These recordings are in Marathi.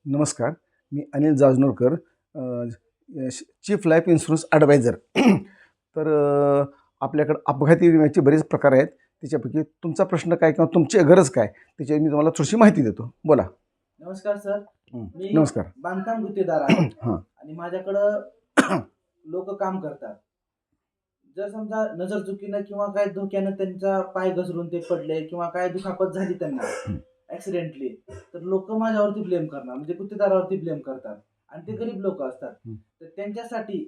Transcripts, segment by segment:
नमस्कार. मी Anil Jajnorkar, chief life insurance advisor. तर आपल्याकडं अपघाती विम्याचे बरेच प्रकार आहेत. त्याच्यापैकी तुमचा प्रश्न काय किंवा तुमची गरज काय त्याची मी तुम्हाला थोडीशी माहिती देतो. बोला. नमस्कार सर. मी नमस्कार. बांधकाम गुत्तेदार आहे हां. आणि माझ्याकडं लोक काम करतात. जर समजा नजर चुकीनं किंवा काय धोक्यानं त्यांचा पाय घसरून ते पडले किंवा काय दुखापत झाली त्यांना ऍक्सिडेंटली, तर लोक माझ्यावरती ब्लेम करणार, म्हणजे गुत्तेदारावरती ब्लेम करतात आणि ते गरीब लोक असतात. तर त्यांच्यासाठी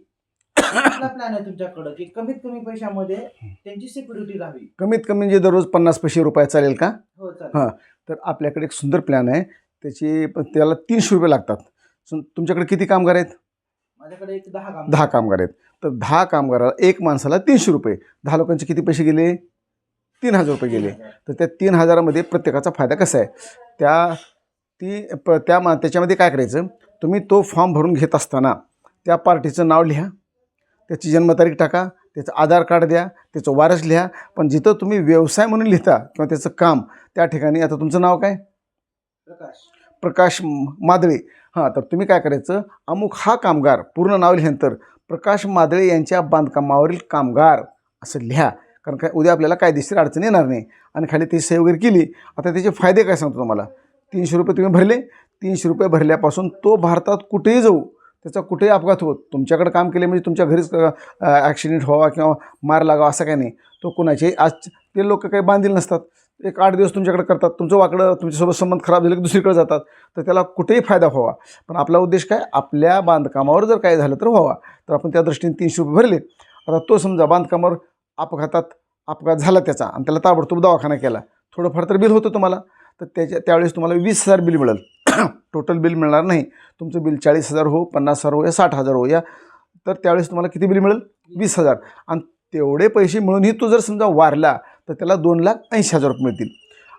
कुठला प्लॅन आहे तुमच्याकडं की कमीत कमी पैशामध्ये त्यांची सिक्युरिटी राहावी? कमीत कमी म्हणजे दररोज 50 पैसे रुपये चालेल का? हो चालेल. हां. तर आपल्याकडे एक सुंदर प्लॅन आहे. त्याला 300 रुपये लागतात. तुमच्याकडे किती कामगार आहेत? माझ्याकडे एक 10 कामगार आहेत. तर 10 कामगाराला एक माणसाला 300 रुपये. 10 लोकांचे किती पैसे गेले? 3000 रुपये गेले. तर त्या 3000 मध्ये प्रत्येकाचा फायदा कसा आहे? त्याच्यामध्ये काय करायचं, तुम्ही तो फॉर्म भरून घेत असताना त्या पार्टीचं नाव लिहा, त्याची जन्मतारीख टाका, त्याचं आधार कार्ड द्या, त्याचं वारस लिहा. पण जिथं तुम्ही व्यवसाय म्हणून लिहिता किंवा त्याचं काम, त्या ठिकाणी आता तुमचं नाव काय? प्रकाश मादळे. हां. तर तुम्ही काय करायचं, अमुक हा कामगार पूर्ण नाव लिहिल्यानंतर प्रकाश मादळे यांच्या बांधकामावरील कामगार असं लिहा. कारण काय उद्या आपल्याला कायदेशीर अडचण येणार नाही. आणि खाली ती सही वगैरे केली. आता त्याचे फायदे काय सांगतो तुम्हाला. 300 रुपये तुम्ही भरले. 300 रुपये भरल्यापासून तो भारतात कुठेही जाऊ, त्याचा कुठेही अपघात होत, तुमच्याकडे काम केले म्हणजे तुमच्या घरीच ॲक्सिडेंट व्हावा किंवा मार लागावा असं काही नाही. तो कुणाचे आज ते लोक काही बांधील नसतात. एक 8 दिवस तुमच्याकडे करतात, तुमचं वाकडं तुमच्यासोबत संबंध खराब झाले की दुसरीकडे जातात. तर त्याला कुठेही फायदा व्हावा. पण आपला उद्देश काय, आपल्या बांधकामावर जर काय झालं तर व्हावा. तर आपण त्या दृष्टीने 300 रुपये भरले. आता तो समजा बांधकामावर अपघात झाला त्याचा आणि त्याला ताबडतोब दवाखाना केला, थोडंफार तर बिल होतं तुम्हाला. तर त्यावेळेस तुम्हाला 20,000 बिल मिळेल. टोटल बिल मिळणार नाही. तुमचं बिल 40,000 हो, 50,000 हो या 60,000 हो या, तर त्यावेळेस तुम्हाला किती बिल मिळेल? 20,000. आणि तेवढे पैसे मिळूनही तो जर समजा वारला तर त्याला 2,80,000 रुपये मिळतील.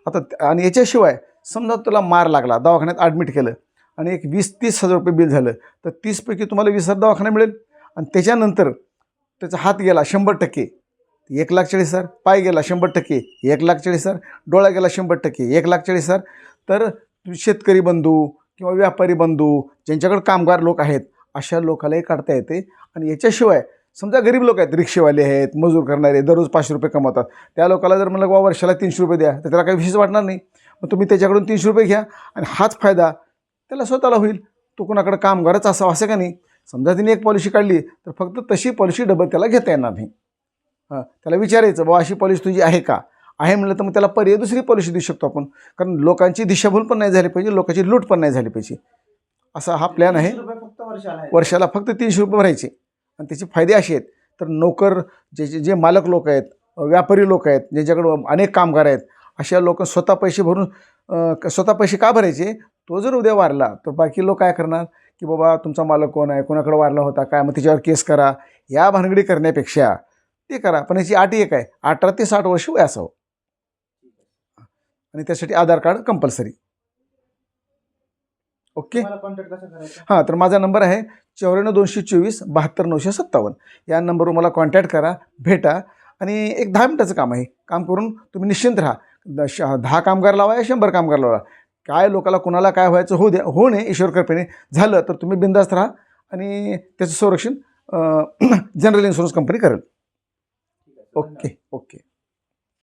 आता आणि याच्याशिवाय समजा तुला मार लागला, दवाखान्यात ॲडमिट केलं आणि एक 20-30,000 रुपये बिल झालं, तर 30पैकी तुम्हाला 20,000 दवाखाना मिळेल. आणि त्याच्यानंतर त्याचा हात गेला 100%, 1,40,000. पाय गेला 100%, 1,40,000. डोळा गेला 100%, 1,40,000. तर शेतकरी बंधू किंवा व्यापारी बंधू ज्यांच्याकडे कामगार लोक आहेत अशा लोकांनाही काढता येते. आणि याच्याशिवाय समजा गरीब लोक आहेत, रिक्षेवाले आहेत, मजूर करणारे, दररोज 500 रुपये कमवतात, त्या लोकांना जर म्हणलं बाबा वर्षाला 300 रुपये द्या, तर त्याला काही विशेष वाटणार नाही. मग तुम्ही त्याच्याकडून 300 रुपये घ्या आणि हाच फायदा त्याला स्वतःला होईल. तो कोणाकडे कामगारच असावा असं का नाही. समजा तिने एक पॉलिसी काढली तर फक्त तशी पॉलिसी डबल त्याला घेता येणार नाही. त्याला विचारायचं बाबा अशी पॉलिसी तुझी आहे का? आहे म्हणलं तर मग त्याला पर्याय दुसरी पॉलिसी देऊ शकतो आपण. कारण लोकांची दिशाभूल पण नाही झाली पाहिजे, लोकांची लूट पण नाही झाली पाहिजे. असा हा प्लॅन आहे. वर्षाला फक्त 300 रुपये भरायचे. आणि त्याचे फायदे असे आहेत, तर नोकर जे मालक लोक आहेत, व्यापारी लोक आहेत, ज्यांच्याकडं अनेक कामगार आहेत, अशा लोक स्वतः पैसे भरून स्वतः पैसे का भरायचे? तो जर उद्या वारला तर बाकी लोक काय करणार की बाबा तुमचा मालक कोण आहे, कोणाकडे वारला होता काय, मग त्याच्यावर केस करा. या भानगडी करण्यापेक्षा ते करा. पण याची अट एक आहे, 18 ते 60 वर्ष वय असावं आणि त्यासाठी आधार कार्ड कंपल्सरी. ओके. हां. तर माझा नंबर आहे 94 224 72 957. या नंबरवर मला कॉन्टॅक्ट करा, भेटा. आणि एक 10 मिनिटाचं काम आहे. काम करून तुम्ही निश्चिंत राहा. 10 कामगार लावा या 100 कामगार लावा, काय लोकाला कुणाला काय व्हायचं होऊ नये, ईश्वर कृपेने. झालं तर तुम्ही बिंदास्त राहा आणि त्याचं संरक्षण जनरल इन्शुरन्स कंपनी करेल. ओके.